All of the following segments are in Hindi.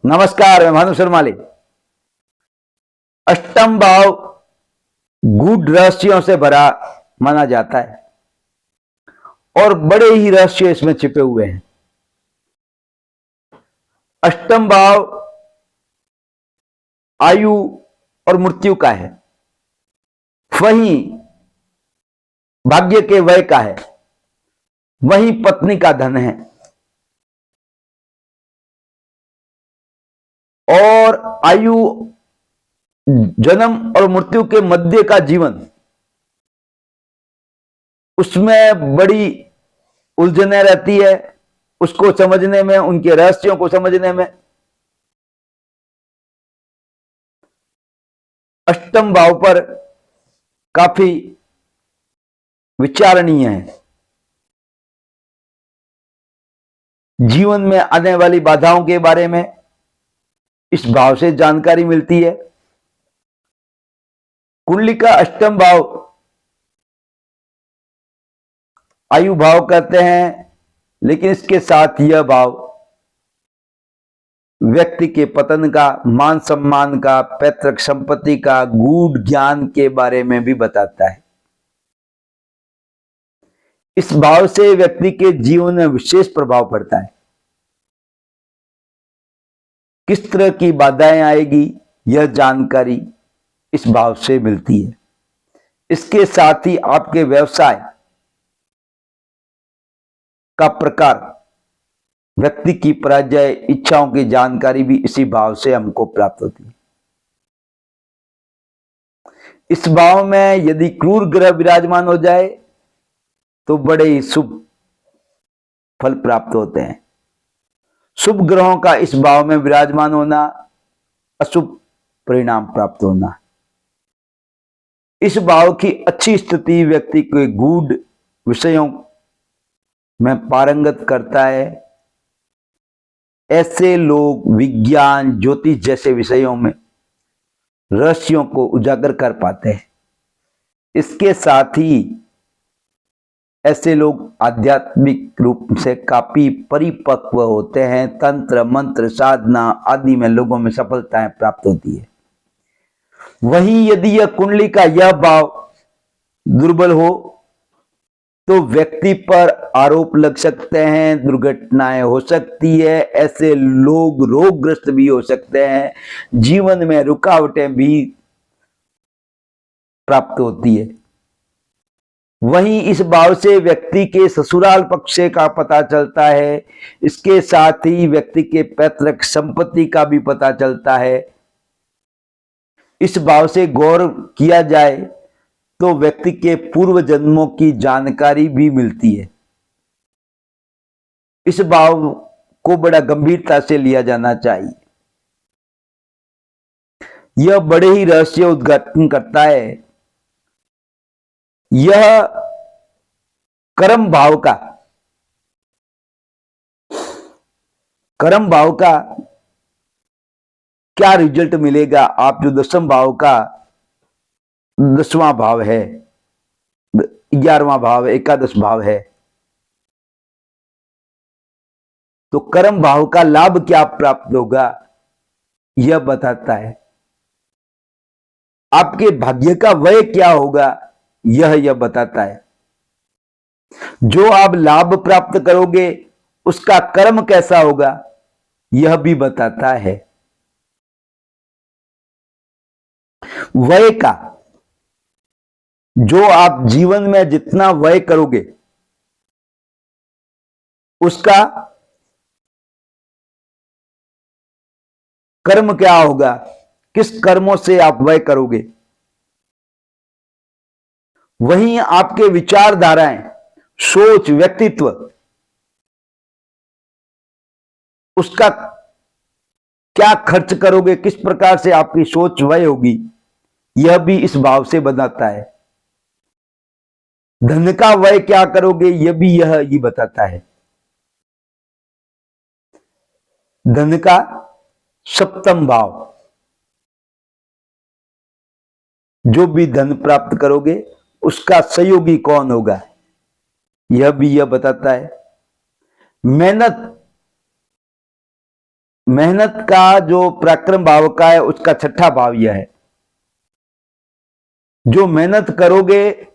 नमस्कार, मैं भानु शर्माली। अष्टम भाव गूढ़ रहस्यों से भरा माना जाता है और बड़े ही रहस्य इसमें छिपे हुए हैं। अष्टम भाव आयु और मृत्यु का है, वहीं भाग्य के व्यय का है, वहीं पत्नी का धन है और आयु जन्म और मृत्यु के मध्य का जीवन, उसमें बड़ी उलझने रहती है। उसको समझने में, उनके रहस्यों को समझने में अष्टम भाव पर काफी विचारणीय है। जीवन में आने वाली बाधाओं के बारे में इस भाव से जानकारी मिलती है। कुंडली का अष्टम भाव आयु भाव कहते हैं, लेकिन इसके साथ यह भाव व्यक्ति के पतन का, मान सम्मान का, पैतृक संपत्ति का, गूढ़ ज्ञान के बारे में भी बताता है। इस भाव से व्यक्ति के जीवन में विशेष प्रभाव पड़ता है। किस तरह की बाधाएं आएगी, यह जानकारी इस भाव से मिलती है। इसके साथ ही आपके व्यवसाय का प्रकार, व्यक्ति की पराजय, इच्छाओं की जानकारी भी इसी भाव से हमको प्राप्त होती है। इस भाव में यदि क्रूर ग्रह विराजमान हो जाए तो बड़े ही शुभ फल प्राप्त होते हैं। शुभ ग्रहों का इस भाव में विराजमान होना, अशुभ परिणाम प्राप्त होना। इस भाव की अच्छी स्थिति व्यक्ति के गूढ़ विषयों में पारंगत करता है। ऐसे लोग विज्ञान, ज्योतिष जैसे विषयों में रहस्यों को उजागर कर पाते हैं। इसके साथ ही ऐसे लोग आध्यात्मिक रूप से काफी परिपक्व होते हैं। तंत्र मंत्र साधना आदि में लोगों में सफलताएं प्राप्त होती है। वहीं यदि यह कुंडली का यह भाव दुर्बल हो तो व्यक्ति पर आरोप लग सकते हैं, दुर्घटनाएं हो सकती है, ऐसे लोग रोगग्रस्त भी हो सकते हैं, जीवन में रुकावटें भी प्राप्त होती है। वहीं इस भाव से व्यक्ति के ससुराल पक्ष का पता चलता है। इसके साथ ही व्यक्ति के पैतृक संपत्ति का भी पता चलता है। इस भाव से गौर किया जाए तो व्यक्ति के पूर्व जन्मों की जानकारी भी मिलती है। इस भाव को बड़ा गंभीरता से लिया जाना चाहिए। यह बड़े ही रहस्य उद्घाटन करता है। यह कर्म भाव का क्या रिजल्ट मिलेगा। आप जो दशम भाव का 10वां भाव है, 11वां भाव, एकादश भाव है, तो कर्म भाव का लाभ क्या प्राप्त होगा, यह बताता है। आपके भाग्य का व्यय क्या होगा, यह बताता है। जो आप लाभ प्राप्त करोगे उसका कर्म कैसा होगा, यह भी बताता है। व्यय का, जो आप जीवन में जितना व्यय करोगे उसका कर्म क्या होगा, किस कर्मों से आप व्यय करोगे। वहीं आपके विचारधाराएं, सोच, व्यक्तित्व, उसका क्या खर्च करोगे, किस प्रकार से आपकी सोच व्यय होगी, यह भी इस भाव से बताता है। धन का व्यय क्या करोगे, यह भी यही बताता है। धन का सप्तम भाव, जो भी धन प्राप्त करोगे उसका सहयोगी कौन होगा, यह भी यह बताता है। मेहनत मेहनत का जो पराक्रम भाव का है उसका छठा भाव यह है, जो मेहनत करोगे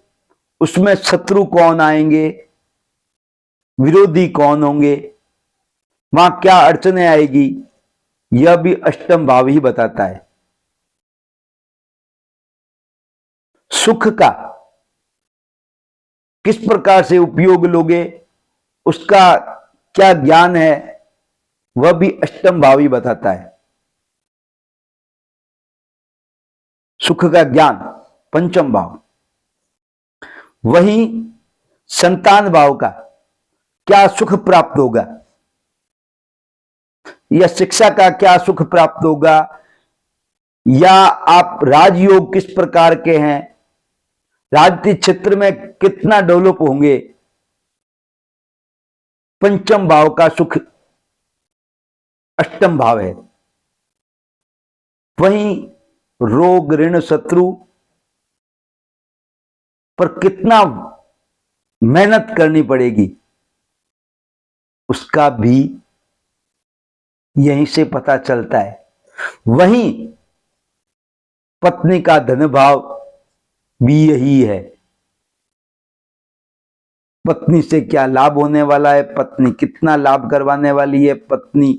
उसमें शत्रु कौन आएंगे, विरोधी कौन होंगे, वहां क्या अड़चने आएगी, यह भी अष्टम भाव ही बताता है। सुख का किस प्रकार से उपयोग लोगे, उसका क्या ज्ञान है, वह भी अष्टम भाव ही बताता है। सुख का ज्ञान पंचम भाव। वहीं संतान भाव का क्या सुख प्राप्त होगा, या शिक्षा का क्या सुख प्राप्त होगा, या आप राजयोग किस प्रकार के हैं, राजनीतिक क्षेत्र में कितना डेवलप होंगे, पंचम भाव का सुख अष्टम भाव है। वहीं रोग ऋण शत्रु पर कितना मेहनत करनी पड़ेगी, उसका भी यहीं से पता चलता है। वहीं पत्नी का धन भाव भी यही है, पत्नी से क्या लाभ होने वाला है, पत्नी कितना लाभ करवाने वाली है, पत्नी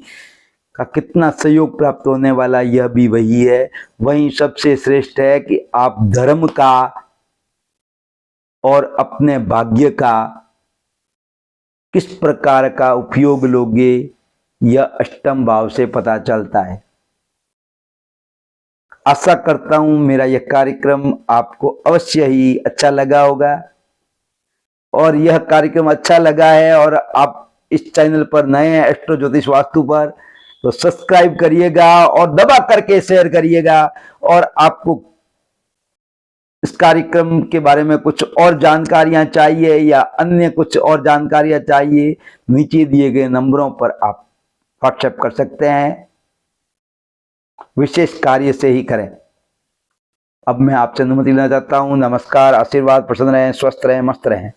का कितना सहयोग प्राप्त होने वाला, यह भी वही है। वहीं सबसे श्रेष्ठ है कि आप धर्म का और अपने भाग्य का किस प्रकार का उपयोग लोगे, यह अष्टम भाव से पता चलता है। आशा करता हूं मेरा यह कार्यक्रम आपको अवश्य ही अच्छा लगा होगा, और यह कार्यक्रम अच्छा लगा है और आप इस चैनल पर नए हैं एस्ट्रो ज्योतिष वास्तु पर, तो सब्सक्राइब करिएगा और दबा करके शेयर करिएगा। और आपको इस कार्यक्रम के बारे में कुछ और जानकारियां चाहिए या अन्य कुछ और जानकारियां चाहिए, नीचे दिए गए नंबरों पर आप व्हाट्सएप कर सकते हैं। विशेष कार्य से ही करें। अब मैं आपसे अनुमति लेना चाहता हूं। नमस्कार, आशीर्वाद, प्रसन्न रहें, स्वस्थ रहें, मस्त रहें।